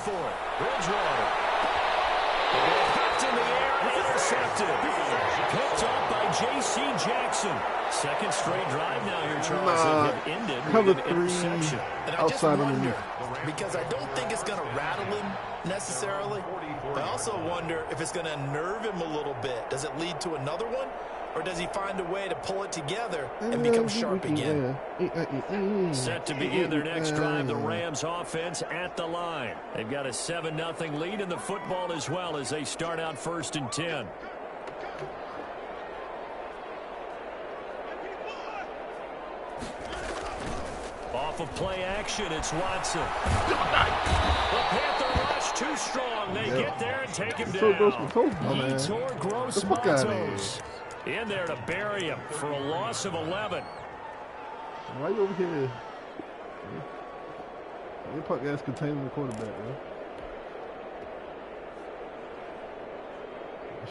for it. Bridgewater. Picked in the air and intercepted. Picked up by J.C. Jackson. Second straight drive now here, Charles, that have ended with an interception. And I just wonder, because I don't think it's going to rattle him necessarily. I also wonder if it's going to nerve him a little bit. Does it lead to another one? Or does he find a way to pull it together and become sharp again? Set to begin their next drive, the Rams offense at the line. They've got a 7-0 lead in the football as well as they start out 1st and 10. Off of play action, it's Watson. The Panther rush too strong. They get there and take him down. Yetur Gross-Matos in there to bury him for a loss of 11. Why you over here? You put gas containing the quarterback, man.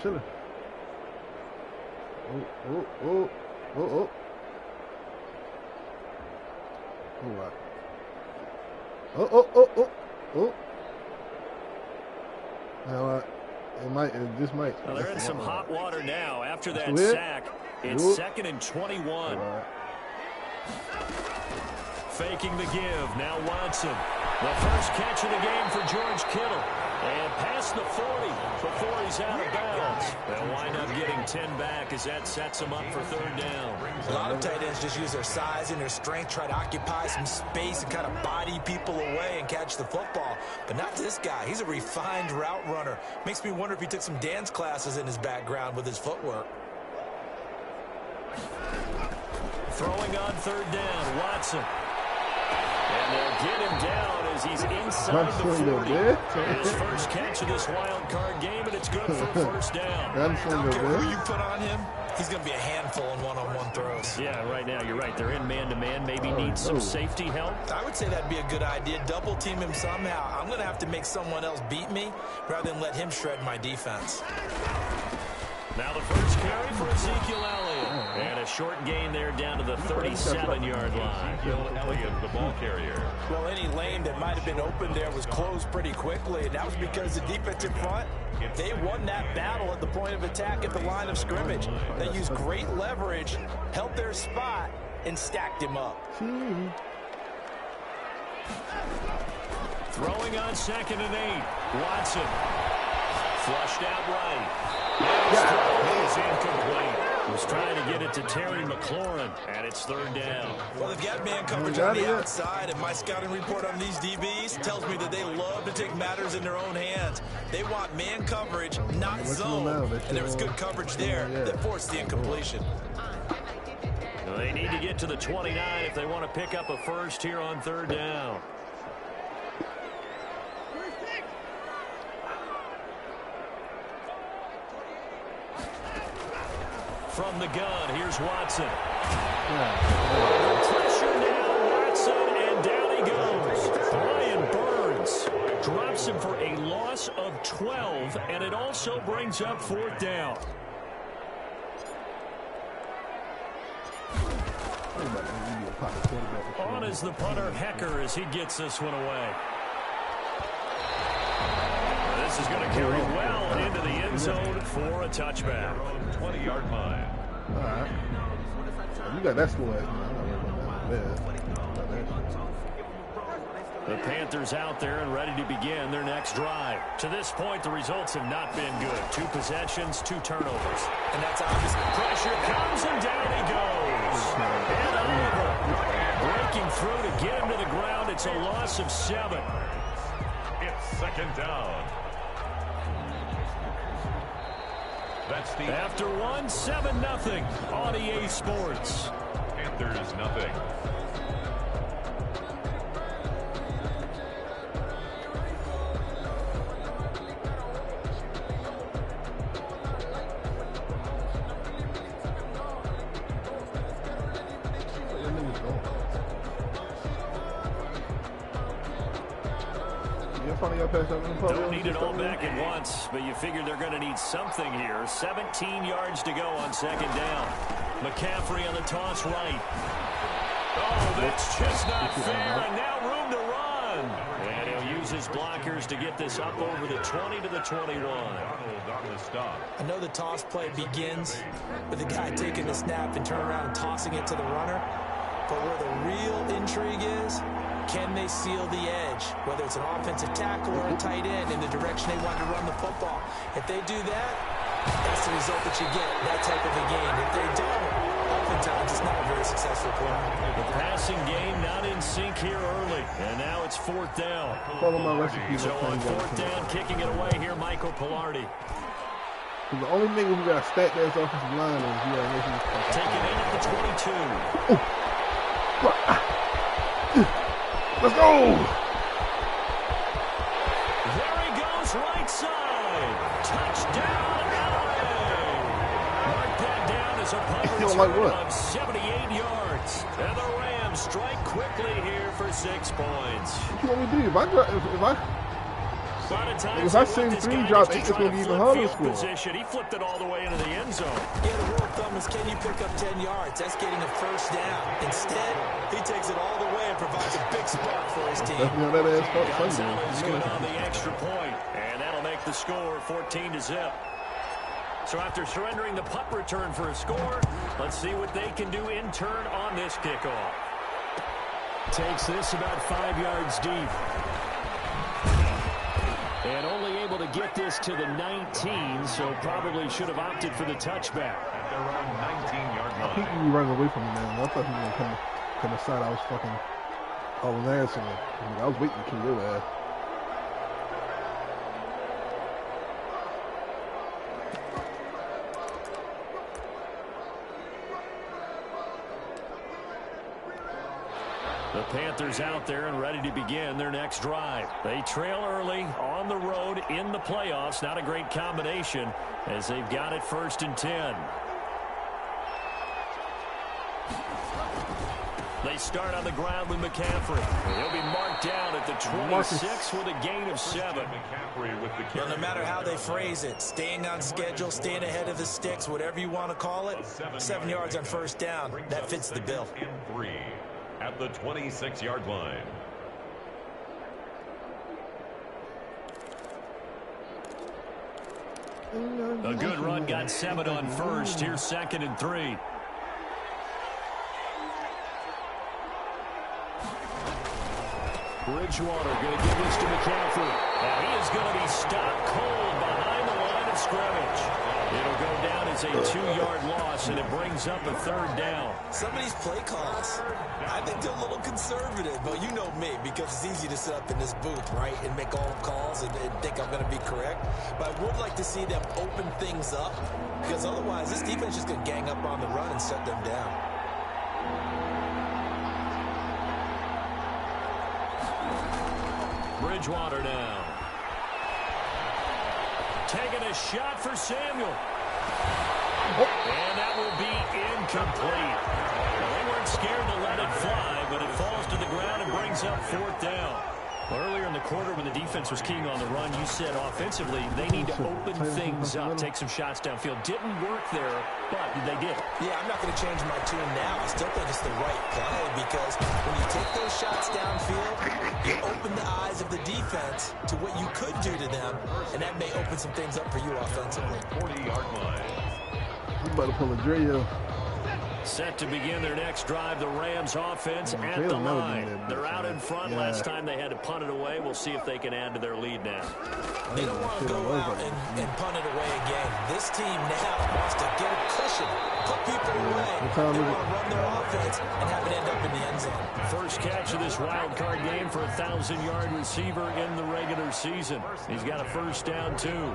Should have. Oh. Oh. Now, it just might. Well, they're in some hot water now. After that sack, it's 2nd and 21. Faking the give. Now Watson. The first catch of the game for George Kittle. And past the 40 before he's out of bounds. They'll wind up getting 10 back as that sets them up for 3rd down. A lot of tight ends just use their size and their strength, try to occupy some space and kind of body people away and catch the football. But not this guy. He's a refined route runner. Makes me wonder if he took some dance classes in his background with his footwork. Throwing on 3rd down, Watson. And they'll get him down as he's inside the 40. His first catch of this wild card game, and it's good for 1st down. I don't care who you put on him. He's going to be a handful in one-on-one throws. Yeah, right now you're right. They're in man-to-man. Maybe need some safety help. I would say that'd be a good idea. Double team him somehow. I'm going to have to make someone else beat me rather than let him shred my defense. Now the first carry for Ezekiel Elliott. And a short gain there down to the 37-yard line. Ezekiel Elliott, the ball carrier. Well, any lane that might have been open there was closed pretty quickly, and that was because the defensive front, they won that battle at the point of attack at the line of scrimmage. They used great leverage, held their spot, and stacked him up. Throwing on 2nd and 8. Watson. Flushed out right. Is incomplete. Was trying to get it to Terry McLaurin, and it's 3rd down. Well, they've got man coverage on the outside, and my scouting report on these DBs tells me that they love to take matters in their own hands. They want man coverage, not zone. And there was good coverage there that forced the incompletion. Well, they need to get to the 29 if they want to pick up a first here on 3rd down. From the gun, here's Watson. Pressure now, Watson, and down he goes. Brian Burns drops him for a loss of 12, and it also brings up 4th down. On is the punter, Hecker, as he gets this one away. This is going to carry well into the end zone for a touchback. 20-yard line. All right. You got that score. The Panthers out there and ready to begin their next drive. To this point, the results have not been good. 2 possessions, 2 turnovers. And that's obvious. Pressure comes, and down he goes. And over. Breaking through to get him to the ground. It's a loss of 7. It's 2nd down. That's the after 1, 7-0 on EA Sports. Panthers nothing. Don't need it all back at once, but you figure they're going to need something here. 17 yards to go on 2nd down. McCaffrey on the toss right. Oh, that's just not fair, and now room to run. one. And he'll use his blockers to get this up over the 20 to the 21. I know the toss play begins with the guy taking the snap and turning around and tossing it to the runner. But where the real intrigue is, can they seal the edge, whether it's an offensive tackle or a tight end, in the direction they want to run the football? If they do that, that's the result that you get, that type of a game. If they don't, oftentimes it's not a very successful play. The passing game not in sync here early, and now it's 4th down. Follow my recipe. So on 4th down, kicking it away here, Michael Pilardi. The only thing we got to stack that offensive line is taking in at the 22. Let's go! There he goes, right side. Touchdown, LA. Mark that down as a punt return of 78 yards. And the Rams strike quickly here for 6 points. What you want me to do? If I send 3 drop 8, it's going to be even harder to score. He flipped it all the way into the end zone. Yeah, the rule of thumb is, can you pick up 10 yards? That's getting a first down. Instead, he takes it all the way and provides a big spark for his team. Gonzalez good on the extra point, and that'll make the score 14-0. So after surrendering the punt return for a score, let's see what they can do in turn on this kickoff. Takes this about 5 yards deep. And only able to get this to the 19, so probably should have opted for the touchback. At their own 19-yard line. I think he was running away from me, man. I thought he was going to come aside. I was fucking hauling ass on him. I was waiting to kill your ass. The Panthers out there and ready to begin their next drive. They trail early on the road in the playoffs. Not a great combination as they've got it 1st and 10. They start on the ground with McCaffrey. He'll be marked down at the 26 with a gain of 7. Well, no matter how they phrase it, staying on schedule, staying ahead of the sticks, whatever you want to call it, 7 yards on 1st down, that fits the bill. At the 26-yard line. A good run, got 7 on 1st. Here's 2nd and 3. Bridgewater going to give this to McCaffrey. And he is going to be stopped cold behind the line of scrimmage. It'll go down as a 2-yard loss, and it brings up a 3rd down. Some of these play calls, I think they're a little conservative, but you know me, because it's easy to sit up in this booth, right, and make all the calls and think I'm going to be correct. But I would like to see them open things up, because otherwise this defense is going to gang up on the run and shut them down. Bridgewater now. Taking a shot for Samuel. And that will be incomplete. They weren't scared to let it fly, but it falls to the ground and brings up 4th down. Earlier in the quarter when the defense was keying on the run, you said offensively they need to open things up, take some shots downfield. Didn't work there, but they did. Yeah, I'm not going to change my tune now. I still think it's the right play because when you take those shots downfield, you open the eyes of the defense to what you could do to them, and that may open some things up for you offensively. 40-yard line. You about to pull a drill. Set to begin their next drive, the Rams offense at the line. They're out in front. Yeah. Last time they had to punt it away. We'll see if they can add to their lead now. They don't want to go out and punt it away again. This team now wants to get a cushion, put people away. They want to run their offense and have it end up in the end zone. First catch of this wild card game for a 1,000-yard receiver in the regular season. He's got a 1st down, too.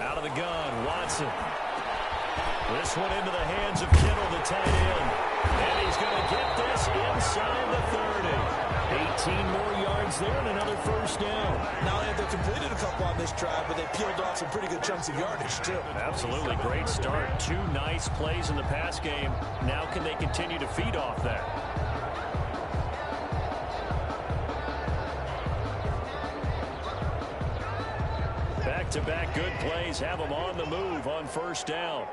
Out of the gun, Watson. This one into the hands of Kittle, the tight end. And he's going to get this inside the 30. 18 more yards there and another 1st down. Not only have they completed a couple on this drive, but they peeled off some pretty good chunks of yardage, too. Absolutely. Great start. 2 nice plays in the pass game. Now can they continue to feed off that? Back-to-back good plays have them on the move on first down.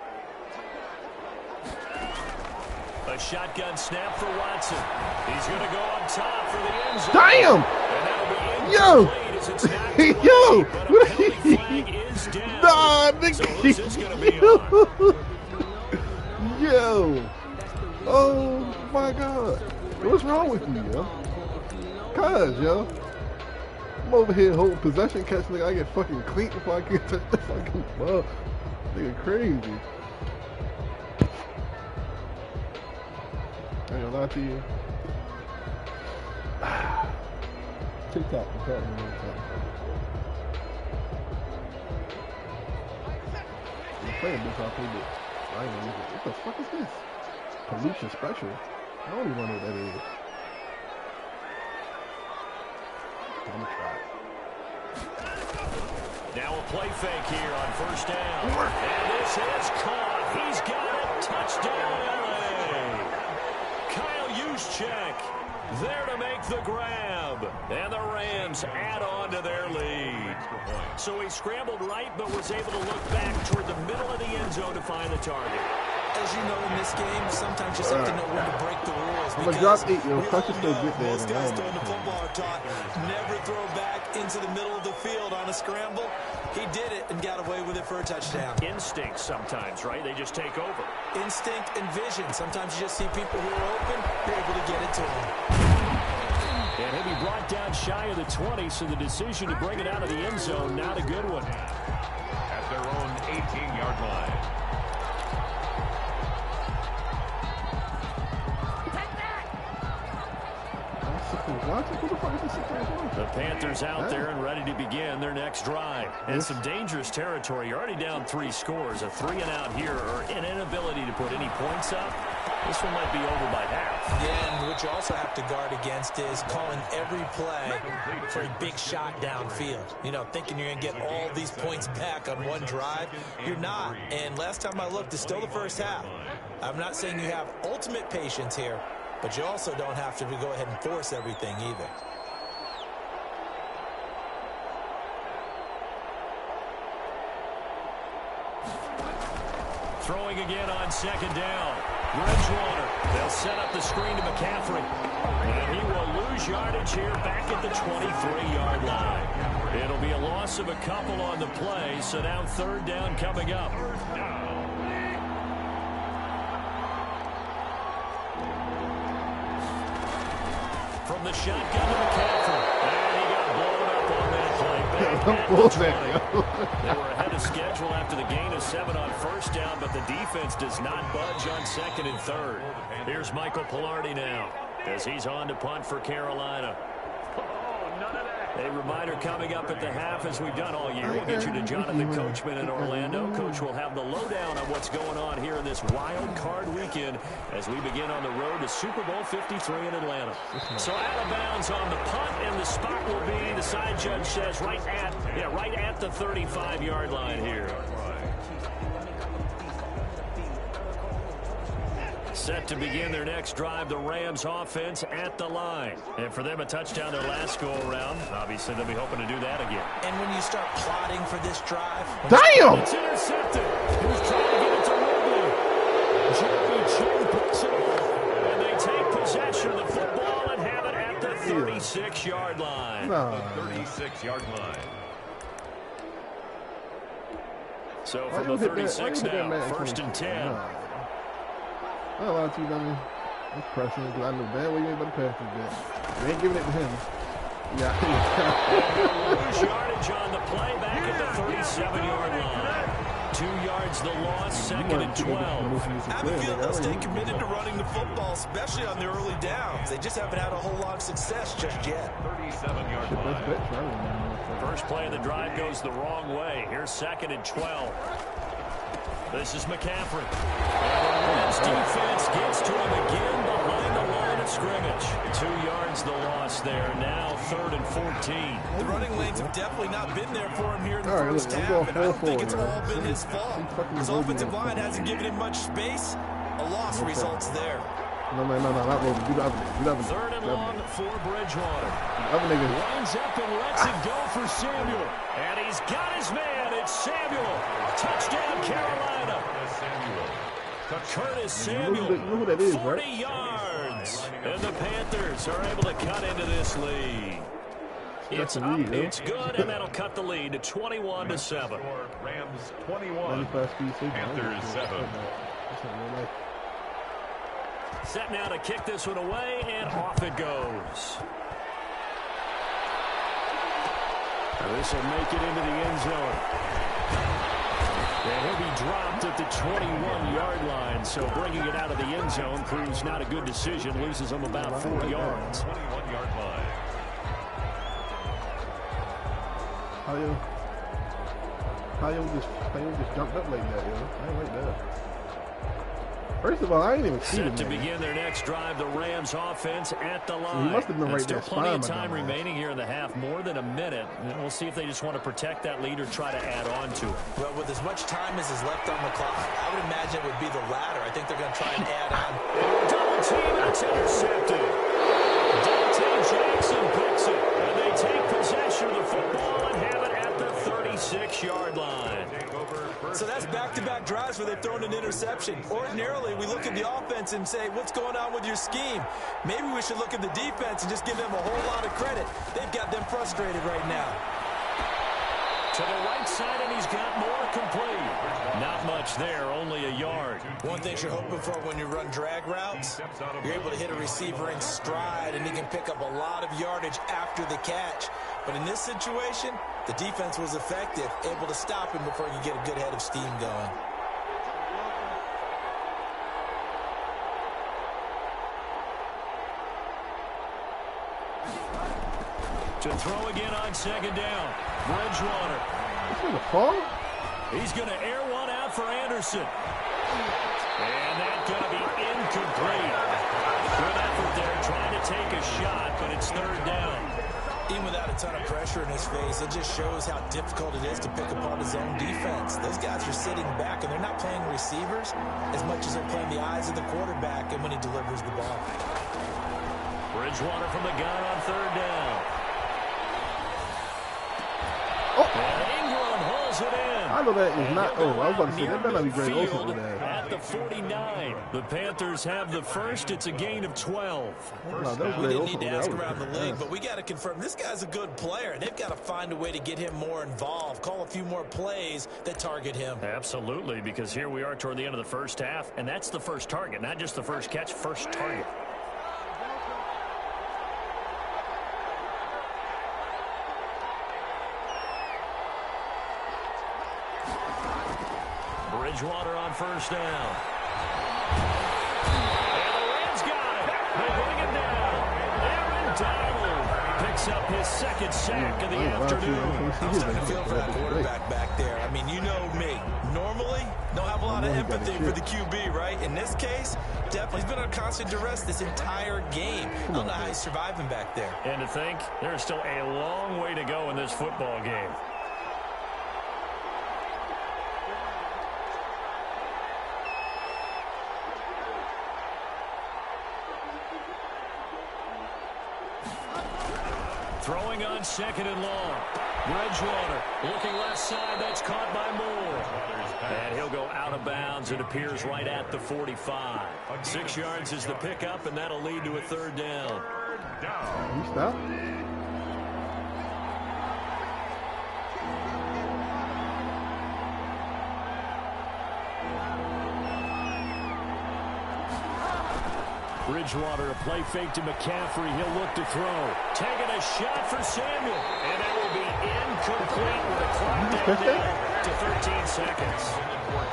A shotgun snap for Watson. He's going to go on top for the end zone. Damn! Yo! Yo! Nah, nigga. So yo! Oh my God! What's wrong with you, yo? Cuz, yo. I'm over here holding possession catch, nigga. I get fucking clean before I get touch the fucking ball. Nigga crazy. I ain't gonna lie to you. TikTok. I'm playing this off of it. I ain't gonna look at what the fuck is this? Pollution special. I don't even know what that is. I'm gonna try it. Now a play fake here on first down. And this is caught. He's got it. Touchdown, LA. Kyle Juszczyk there to make the grab. And the Rams add on to their lead. So he scrambled right, but was able to look back toward the middle of the end zone to find the target. As you know, in this game, sometimes you just have to know when to break the rules. I'm gonna drop 8, yo. Touch is still good there. Most guys throwing the football are taught never throw back into the middle of the field on a scramble. He did it and got away with it for a touchdown. Instinct sometimes, right? They just take over. Instinct and vision. Sometimes you just see people who are open, you're able to get it to them. And he'll be brought down shy of the 20, so the decision to bring it out of the end zone, not a good one. At their own 18-yard line. The Panthers out there and ready to begin their next drive. And some dangerous territory. You're already down 3 scores. A 3-and-out here or an inability to put any points up. This one might be over by half. Yeah, and what you also have to guard against is calling every play for a big shot downfield. You know, thinking you're going to get all these points back on one drive. You're not. And last time I looked, it's still the first half. I'm not saying you have ultimate patience here, but you also don't have to go ahead and force everything either. Throwing again on second down. Bridgewater. They'll set up the screen to McCaffrey. And he will lose yardage here back at the 23-yard line. It'll be a loss of a couple on the play, so now third down coming up. From the shotgun to McCaffrey. And he got blown up on that play. Back at the 20. They were ahead of schedule after the gain of 7 on first down, but the defense does not budge on second and third. Here's Michael Palardy now as he's on to punt for Carolina. A reminder coming up at the half, as we've done all year. We'll get you to Jonathan Coachman in Orlando. Coach will have the lowdown on what's going on here in this wild card weekend as we begin on the road to Super Bowl 53 in Atlanta. So out of bounds on the punt, and the spot will be, the side judge says, right at the 35-yard line here. Set to begin their next drive, the Rams offense at the line. And for them, a touchdown their last go-around. Obviously, they'll be hoping to do that again. And when you start plotting for this drive... Damn! It's intercepted. He was trying to get it to Ridley. Jeremy Chinn puts it on. And they take possession of the football and have it at the 36-yard line. 36-yard line. So from the 36 now, first and 10. I don't lie to you, dummy. I'm pressing because I know damn well you ain't about to pass this yet. You ain't giving it to him. Yeah. Lose yardage on the play back at the 37-yard line. 2 yards the loss, second and 12. I feel they'll stay committed to running the football, especially on the early downs. They just haven't had a whole lot of success just yet. 37-yard line. First play of the drive goes the wrong way. Here's second and 12. This is McCaffrey. And the Rams defense gets to him again behind the line of scrimmage. 2 yards the loss there. Now third and 14. The running lanes have definitely not been there for him here in the first half, and I don't think it's all been his fault. His offensive line hasn't given him much space. A loss results there. No, not Roby. Do the other nigga. Third and long for Bridgewater. Other nigga. Lines up and lets it go for Samuel. And he's got his man it's Samuel. Touchdown, Carolina. Curtis Samuel, You know who that is, 40 right? yards. And the Panthers are able to cut into this lead. It's up, it's good, and that'll cut the lead to 21-7. Rams 21, Panthers 7. Set now to kick this one away, and off it goes. This will make it into the end zone. And he'll be dropped at the 21-yard line, so bringing it out of the end zone proves not a good decision. Loses him about 4 yards. 21-yard line. How you just jumped up like that, yo? I ain't like that. First of all, I ain't even seen Set to begin their next drive, the Rams offense at the line. He must have been right still there. Plenty of time remaining here in the half, more than a minute. And we'll see if they just want to protect that lead or try to add on to it. Well, with as much time as is left on the clock, I would imagine it would be the latter. I think they're going to try and add on. Double team, and it's intercepted. Dante Jackson picks it, and they take possession of the football and have it at the 36-yard line. So that's back-to-back drives where they've thrown an interception. Ordinarily, we look at the offense and say, what's going on with your scheme? Maybe we should look at the defense and just give them a whole lot of credit. They've got them frustrated right now. To the right side, and he's got more complete. Not much there, only a yard. One thing you're hoping for when you run drag routes, you're able to hit a receiver in stride, and he can pick up a lot of yardage after the catch. But in this situation, the defense was effective, able to stop him before he could get a good head of steam going. To throw again on second down. Bridgewater. He's going to air one out for Anderson. And that's going to be incomplete. Good effort there trying to take a shot, but it's third down. Even without a ton of pressure in his face, it just shows how difficult it is to pick apart his own defense. Those guys are sitting back, and they're not playing receivers as much as they're playing the eyes of the quarterback and when he delivers the ball. Bridgewater from the gun on third down. And Ingram holds it in. I know that is not. Oh, I was about to say that better not be Greg Olsen with that. At the 49, the Panthers have the first. It's a gain of 12. No, we didn't need to ask around the league, but we got to confirm this guy's a good player. They've got to find a way to get him more involved, call a few more plays that target him. Absolutely, because here we are toward the end of the first half, and that's the first target, not just the first catch, first target. Bridgewater on first down. And the Rams got it. They bring it down. Aaron Donald picks up his second sack of the afternoon. I'm starting to feel for that quarterback back there. I mean, you know me. Normally, don't have a lot of empathy for the QB, right? In this case, definitely. He's been on constant duress this entire game. I don't know how he's surviving back there. And to think, there's still a long way to go in this football game. Throwing on second and long. Bridgewater looking left side. That's caught by Moore. And he'll go out of bounds. It appears right at the 45. 6 yards is the pickup, and that'll lead to a third down. You stop? Bridgewater, a play fake to McCaffrey. He'll look to throw. Taking a shot for Samuel. And that will be incomplete with a clock down to 13 seconds.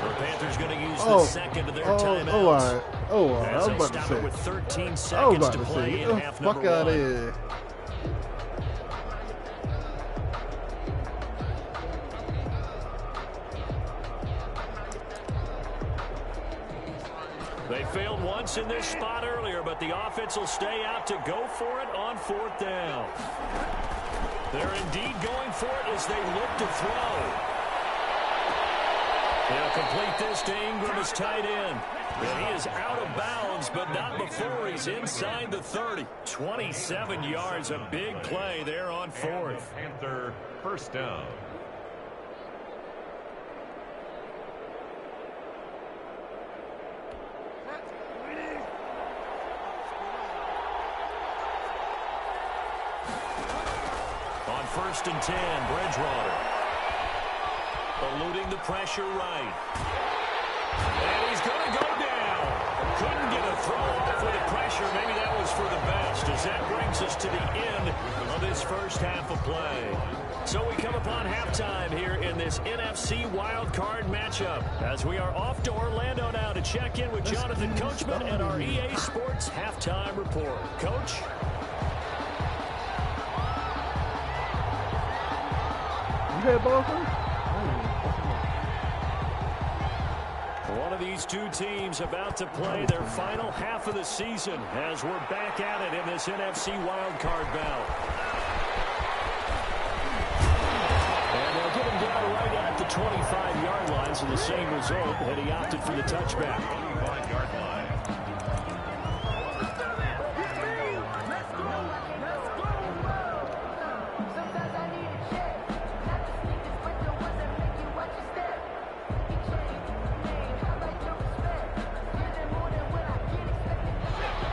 The Panthers going to use the second of their timeouts. All right. I was about to say. With 13 seconds to play in half number fuck out one. of here. They failed once in this spot earlier, but the offense will stay out to go for it on fourth down. They're indeed going for it as they look to throw. They'll complete this to Ingram as tight end. And he is out of bounds, but not before he's inside the 30. 27 yards, a big play there on fourth. Panther first down. On 1st and 10, Bridgewater. Eluding the pressure right. And he's going to go down. Couldn't get a throw off with the pressure. Maybe that was for the best, as that brings us to the end of this first half of play. So we come upon halftime here in this NFC wildcard matchup, as we are off to Orlando now to check in with Jonathan Coachman and our EA Sports halftime report. Coach? You had ball first? One of these two teams about to play their final half of the season as we're back at it in this NFC wildcard bout. And they'll get him down right at the 25-yard line, so the same result, and he opted for the touchback. 25-yard line.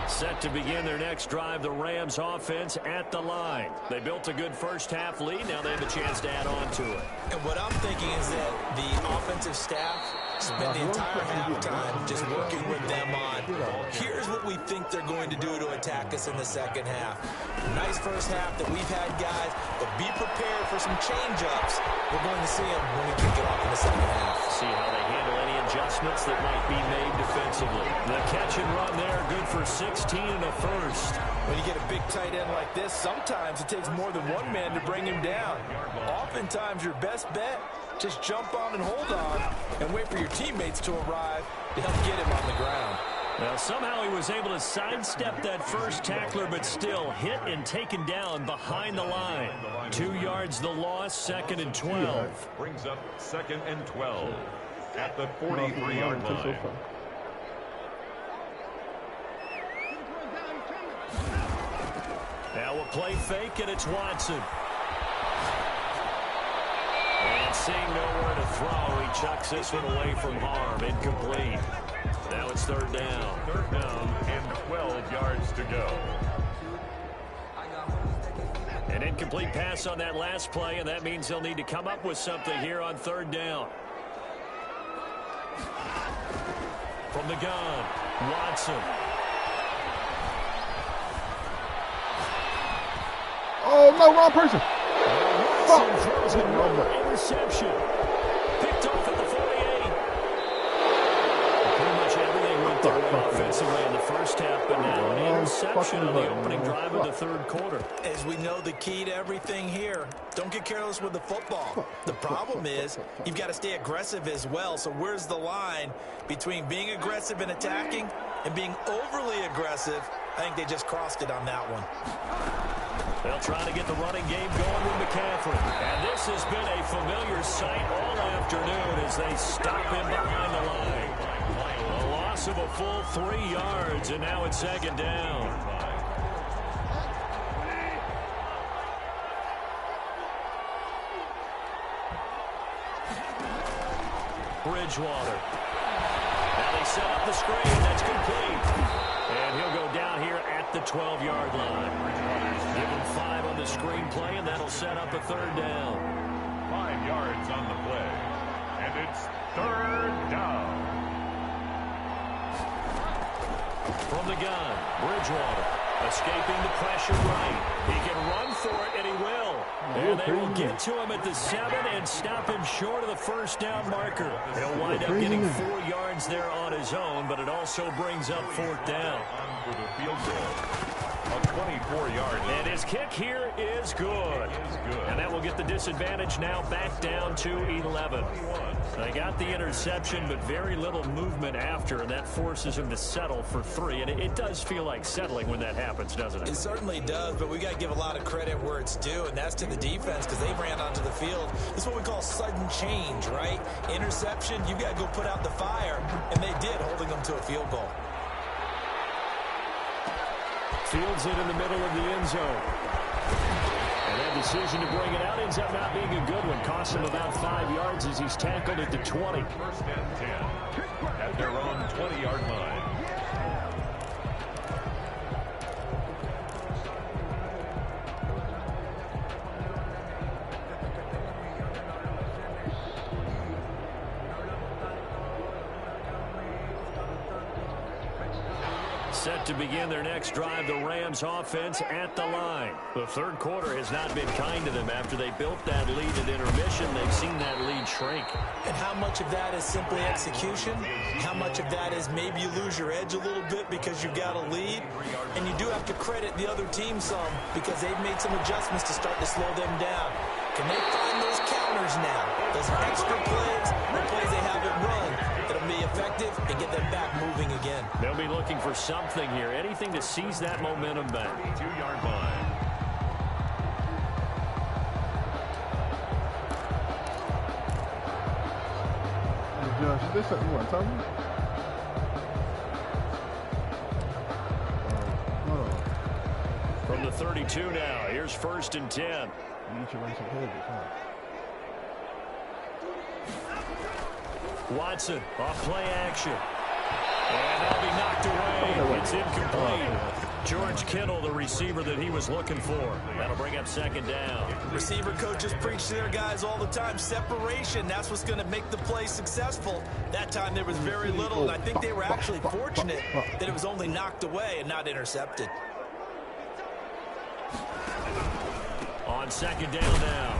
Set to begin their next drive, the Rams offense at the line. They built a good first half lead. Now they have a chance to add on to it. And what I'm thinking is that the offensive staff spent the entire halftime just working with them on, here's what we think they're going to do to attack us in the second half. Nice first half that we've had, guys, but be prepared for some change-ups. We're going to see them when we kick it off in the second half. See how they handle any adjustments that might be made defensively. The catch and run there, good for 16 and a first. When you get a big tight end like this, sometimes it takes more than one man to bring him down. Oftentimes, your best bet, just jump on and hold on and wait for your teammates to arrive to help get him on the ground. Well, somehow he was able to sidestep that first tackler, but still hit and taken down behind the line. 2 yards the loss, 2nd and 12. Brings up 2nd and 12 at the 43-yard line. Now we'll play fake, and it's Watson. And seeing nowhere to throw, he chucks this one away from harm. Incomplete. Now it's 3rd down. 3rd down and 12 yards to go. An incomplete pass on that last play, and that means they'll need to come up with something here on 3rd down. From the gun, Watson. Oh, no, wrong person. Watson throws another interception. Picked off at the 48. Pretty much everything went their way offensively in the first half, but now an interception on the opening drive of the 3rd quarter. As we know, the key to everything here, don't get careless with the football. The problem is you've got to stay aggressive as well. So where's the line between being aggressive and attacking and being overly aggressive? I think they just crossed it on that one. They'll try to get the running game going with McCaffrey. And this has been a familiar sight all afternoon as they stop him behind the line. A loss of a full 3 yards, and now it's 2nd down. Bridgewater. Now they set up the screen. That's complete. And he'll go down here at the 12-yard line. Give him 5 on the screen play, and that'll set up a 3rd down. 5 yards on the play. And it's 3rd down. From the gun, Bridgewater. Escaping the pressure right. He can run for it, and he will. And they will get to him at the 7 and stop him short of the 1st down marker. He'll wind up getting 4 yards there on his own, but it also brings up 4th down. For the field goal. A 24-yard. And his kick here is good. And that will get the disadvantage now back down to 11. They got the interception, but very little movement after, and that forces him to settle for 3. And it does feel like settling when that happens, doesn't it? It certainly does, but we got to give a lot of credit where it's due, and that's to the defense because they ran onto the field. This is what we call sudden change, right? Interception, you got to go put out the fire, and they did, holding them to a field goal. Fields it in the middle of the end zone. And that decision to bring it out ends up not being a good one. Costs him about 5 yards as he's tackled at the 20. 1st and 10 at their own 20-yard line. set to begin their next drive, the Rams offense at the line. The third quarter has not been kind to them. After they built that lead at intermission, they've seen that lead shrink. And how much of that is simply execution? How much of that is maybe you lose your edge a little bit because you've got a lead? And you do have to credit the other team some because they've made some adjustments to start to slow them down. Can they find those counters now? Those extra plays, the plays they haven't run, that'll be effective and get them back moving again. They'll be looking for something here, anything to seize that momentum back. 2-yard line. Hey, Josh, is this something you want to tell me? From the 32 now, here's 1st and 10. You should run some hedges, huh? Watson off play action. And that'll be knocked away. It's incomplete. George Kittle, the receiver that he was looking for. That'll bring up 2nd down. Receiver coaches preach to their guys all the time. Separation, that's what's going to make the play successful. That time there was very little, and I think they were actually fortunate that it was only knocked away and not intercepted. On 2nd down now,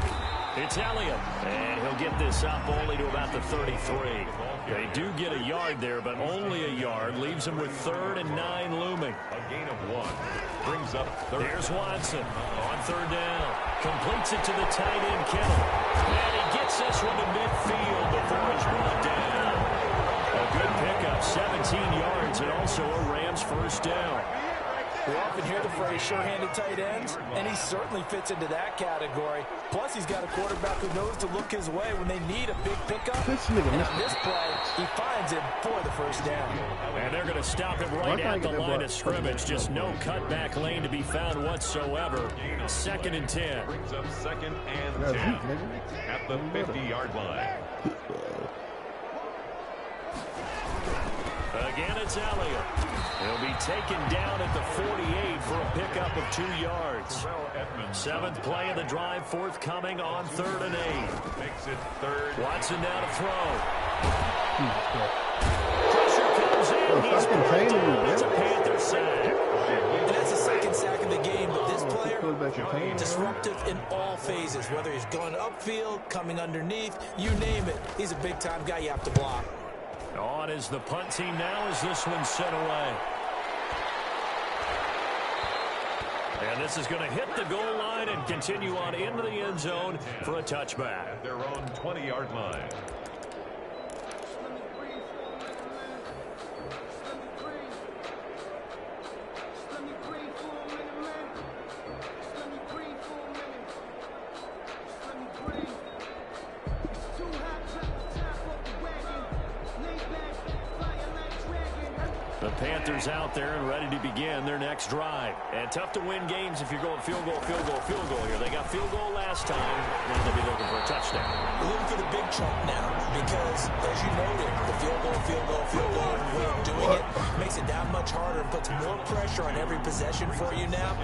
it's Elliott. And he'll get this up only to about the 33. They do get a yard there, but only a yard. Leaves them with 3rd and 9 looming. A gain of 1. Brings up 3rd. There's Watson on 3rd down. Completes it to the tight end, Kittle. And he gets this one to midfield before he's brought down. A good pickup, 17 yards, and also a Rams 1st down. We often hear the phrase sure-handed tight ends, and he certainly fits into that category. Plus, he's got a quarterback who knows to look his way when they need a big pickup. And on this play, he finds him for the 1st down. And they're going to stop him right at the line of scrimmage. Just no cutback lane to be found whatsoever. 2nd and 10. Brings up 2nd and 10 at the 50-yard line. Again, it's Elliott. He'll be taken down at the 48 for a pickup of 2 yards. 7th play of the drive, forthcoming on 3rd and 8. Makes it 3rd. Watson now to throw. Pressure comes in. He's containing. It's a Panther sack. And that's the 2nd sack of the game, but this player, disruptive in all phases, whether he's going upfield, coming underneath, you name it. He's a big-time guy you have to block. On is the punt team now as this one's sent away. And this is going to hit the goal line and continue on into the end zone for a touchback. At their own 20-yard line. The Panthers out there and ready to begin their next drive. And tough to win games if you're going field goal here. They got field goal last time. Now they'll be looking for a touchdown. We're looking for the big chunk now because, as you noted, the field goal way of doing it makes it that much harder and puts more pressure on every possession for you now.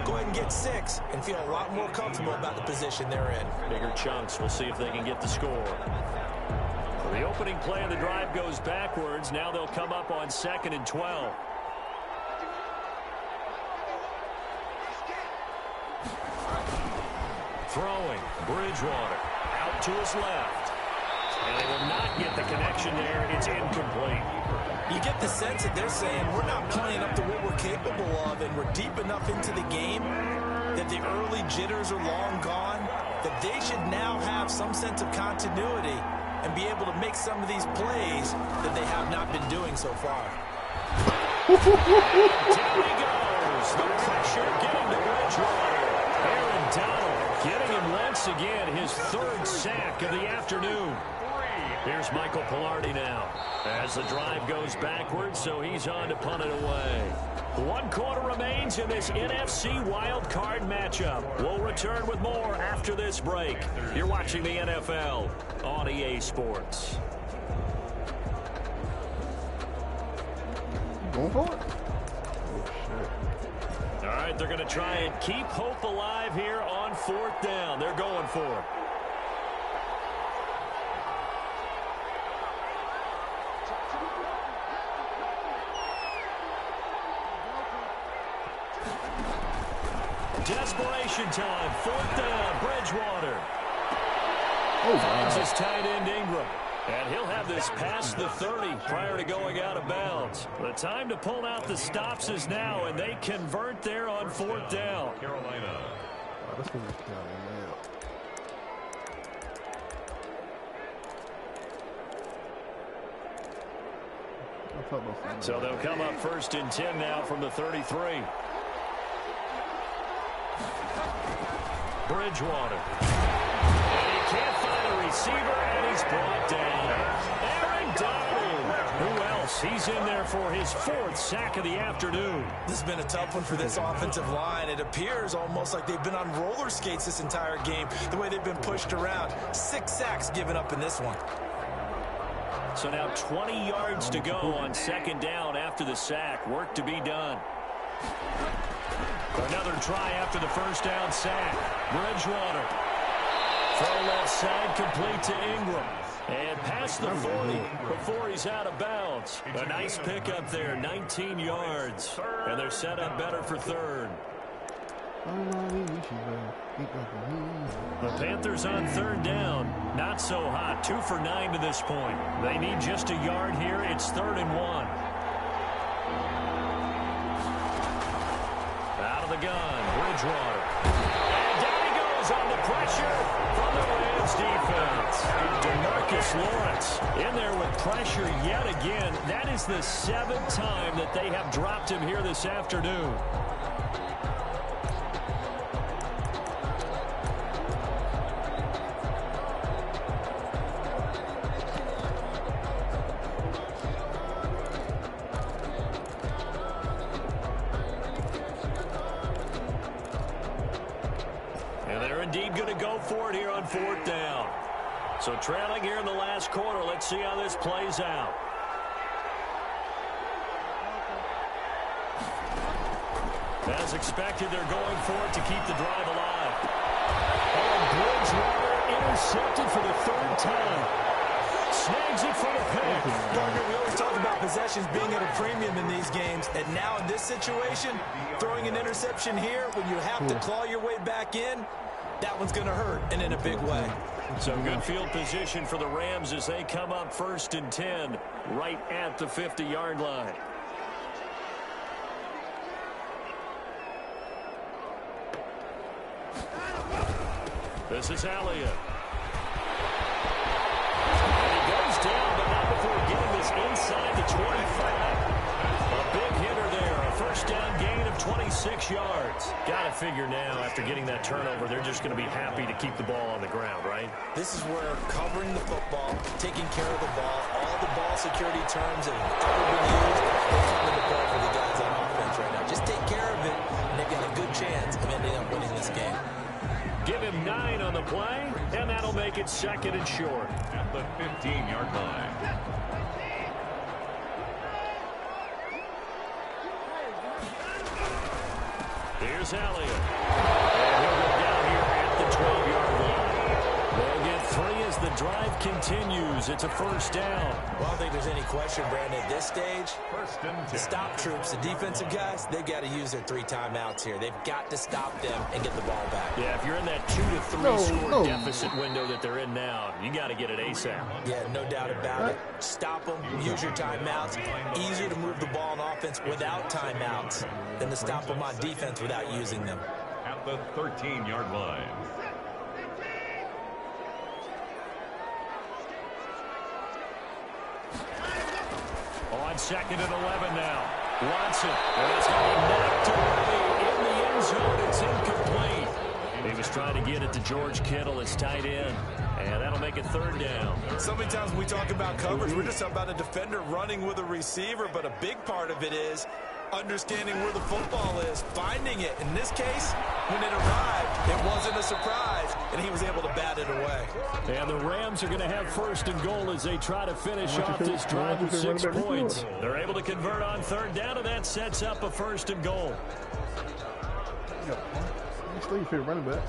Go ahead and get 6 and feel a lot more comfortable about the position they're in. Bigger chunks. We'll see if they can get the score. The opening play of the drive goes backwards. Now they'll come up on 2nd and 12. Throwing. Bridgewater out to his left. And they will not get the connection there. It's incomplete. You get the sense that they're saying we're not playing up to what we're capable of and we're deep enough into the game that the early jitters are long gone, that they should now have some sense of continuity and be able to make some of these plays that they have not been doing so far. Down he goes. The pressure getting to Bridgewater. Aaron Donald getting him once again his 3rd sack of the afternoon. Here's Michael Palardy now as the drive goes backwards, so he's on to punt it away. 1 quarter remains in this NFC wild card matchup. We'll return with more after this break. You're watching the NFL on EA Sports. Going for it? All right, they're going to try and keep hope alive here on 4th down. They're going for it. Desperation time. 4th down. Bridgewater. Oh, Finds wow. his tight end Ingram. And he'll have this past the 30 prior to going out of bounds. The time to pull out the stops is now, and they convert there on 4th down. Carolina. Wow, this one is man. So they'll come up 1st and 10 now from the 33. Bridgewater. And he can't find a receiver, and he's brought down. Aaron Donald. Who else? He's in there for his 4th sack of the afternoon. This has been a tough one for this offensive line. It appears almost like they've been on roller skates this entire game, the way they've been pushed around. 6 sacks given up in this one. So now 20 yards to go on 2nd down after the sack. Work to be done. Another try after the 1st down sack. Bridgewater. Throw left side complete to Ingram. And past the 40 before he's out of bounds. A nice pickup there, 19 yards. And they're set up better for 3rd. The Panthers on 3rd down. Not so hot. 2 for 9 to this point. They need just a yard here. It's 3rd and 1. Out of the gun. Bridgewater. And down he goes on the pressure from the Rams defense. DeMarcus Lawrence in there with pressure yet again. That is the 7th time that they have dropped him here this afternoon. Indeed going to go for it here on 4th down. So trailing here in the last quarter. Let's see how this plays out. As expected, they're going for it to keep the drive alive. And Bridgewater intercepted for the 3rd time. Snags it for the pick. Parker, we always talk about possessions being at a premium in these games, and now in this situation, throwing an interception here when you have to claw your way back in, that one's going to hurt, and in a big way. So good field position for the Rams as they come up 1st and 10 right at the 50-yard line. This is Elliott. And he goes down, but not before getting this inside the 25. A big hitter there. A 1st down gain of 26 yards. Got to figure now, after getting that turnover, they're just going to be happy to keep the ball on the ground, right? This is where covering the football, taking care of the ball, all the ball security terms that have ever been used, they're coming to play for the guys on offense right now. Just take care of it, and they've got a good chance of ending up winning this game. Give him 9 on the play, and that'll make it 2nd and short. At the 15-yard line. Here's Elliott. And he'll go down here at the 12-yard line. They'll get 3 as the drive continues. It's a 1st down. Well, I don't think there's any question, Brandon, at this stage, 1st and 10. the stop troops, the defensive guys, they've got to use their 3 timeouts here. They've got to stop them and get the ball back. Yeah, if you're in that 2 to 3 score deficit window that they're in now, you got to get it ASAP. Yeah, no doubt about it. Stop them, use your timeouts. Easier to move the ball on offense without timeouts than to stop them on defense without using them. At the 13-yard line. On 2nd and 11 now. Watson. And it's going to be knocked away in the end zone. It's incomplete. He was trying to get it to George Kittle, his tight end. And that'll make it 3rd down. So many times when we talk about coverage, we're just talking about a defender running with a receiver, but a big part of it is understanding where the football is, finding it. In this case, when it arrived, it wasn't a surprise, and he was able to bat it away. And the Rams are going to have 1st and goal as they try to finish off this drive with 6 points. They're able to convert on 3rd down, and that sets up a 1st and goal. You still your favorite running back.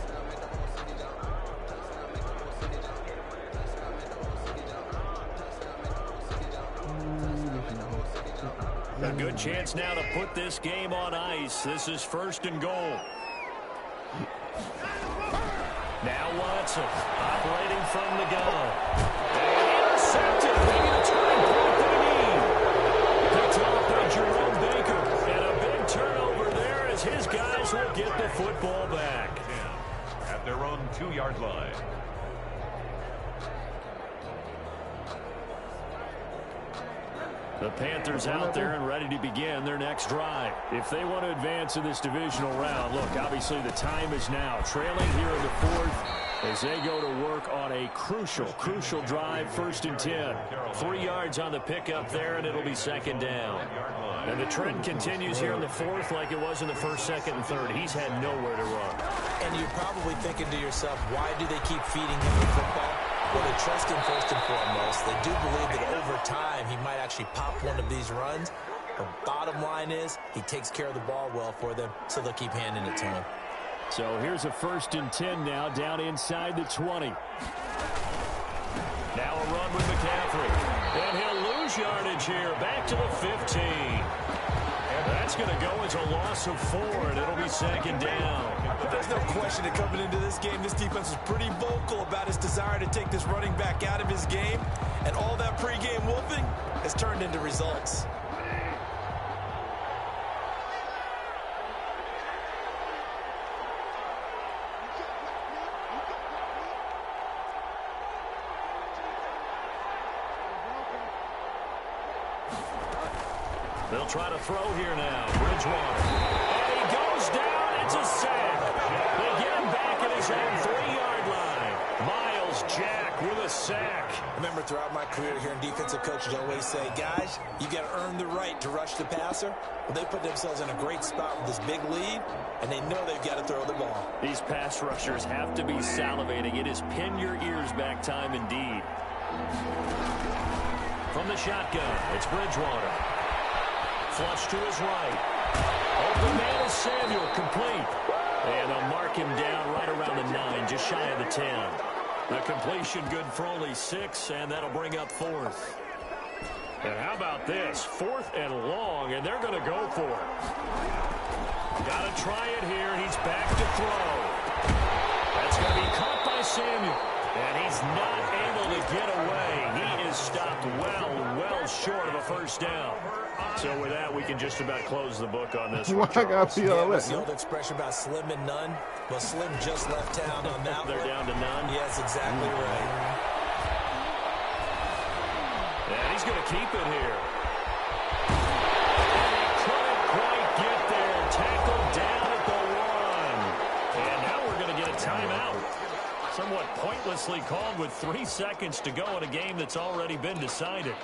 A good chance now to put this game on ice. This is 1st and goal. Now Watson operating from the gun. And intercepted. Maybe the turning point they need. Picked off by Jerome Baker. And a big turnover there as his guys will get the football back. At their own 2-yard line. The Panthers out there and ready to begin their next drive. If they want to advance in this divisional round, look, obviously the time is now. Trailing here in the fourth as they go to work on a crucial drive, 1st and 10. 3 yards on the pickup there, and it'll be 2nd down. And the trend continues here in the fourth like it was in the 1st, 2nd, and 3rd. He's had nowhere to run. And you're probably thinking to yourself, why do they keep feeding him the football? Well, they trust him first and foremost. They do believe that over time he might actually pop one of these runs. The bottom line is he takes care of the ball well for them, so they'll keep handing it to him. So here's a 1st and 10 now, down inside the 20. Now a run with McCaffrey. And he'll lose yardage here, back to the 15. And that's going to go as a loss of 4, and it'll be 2nd down. But there's no question that coming into this game, this defense was pretty vocal about his desire to take this running back out of his game. And all that pregame wolfing has turned into results. They'll try to throw here now. Bridgewater. And he goes down. It's a sack. They get him back at his own 3-yard line. Myles Jack with a sack. Remember, throughout my career here in defensive coaches, I always say, guys, you got to earn the right to rush the passer. Well, they put themselves in a great spot with this big lead, and they know they've got to throw the ball. These pass rushers have to be salivating. It is pin your ears back time indeed. From the shotgun, it's Bridgewater. Flush to his right. Open man is Samuel, complete. And they'll mark him down right around the 9, just shy of the 10. The completion good for only 6, and that'll bring up 4th. And how about this? 4th and long, and they're going to go for it. Got to try it here, and he's back to throw. That's going to be caught by Samuel. And he's not able to get away. He is stopped well short of a 1st down. So with that, we can just about close the book on this one. What's the old expression about slim and none? Well, Slim just left town on that They're one. down to none? Yes, exactly right. And he's going to keep it here. And he couldn't quite get there. Tackled down at the 1. And now we're going to get a timeout. Somewhat pointlessly called with 3 seconds to go in a game that's already been decided.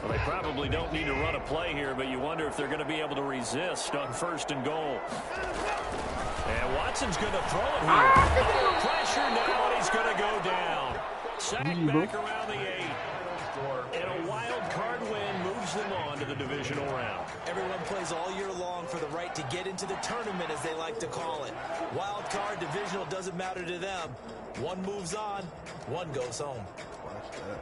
Well, they probably don't need to run a play here, but you wonder if they're going to be able to resist on 1st and goal. And Watson's going to throw it here. Pressure now, and he's going to go down. Sack back around the 8. And a wild card win moves them on to the divisional round. Everyone plays all year long for the right to get into the tournament, as they like to call it. Wild card, divisional, doesn't matter to them. One moves on, one goes home. Watch that.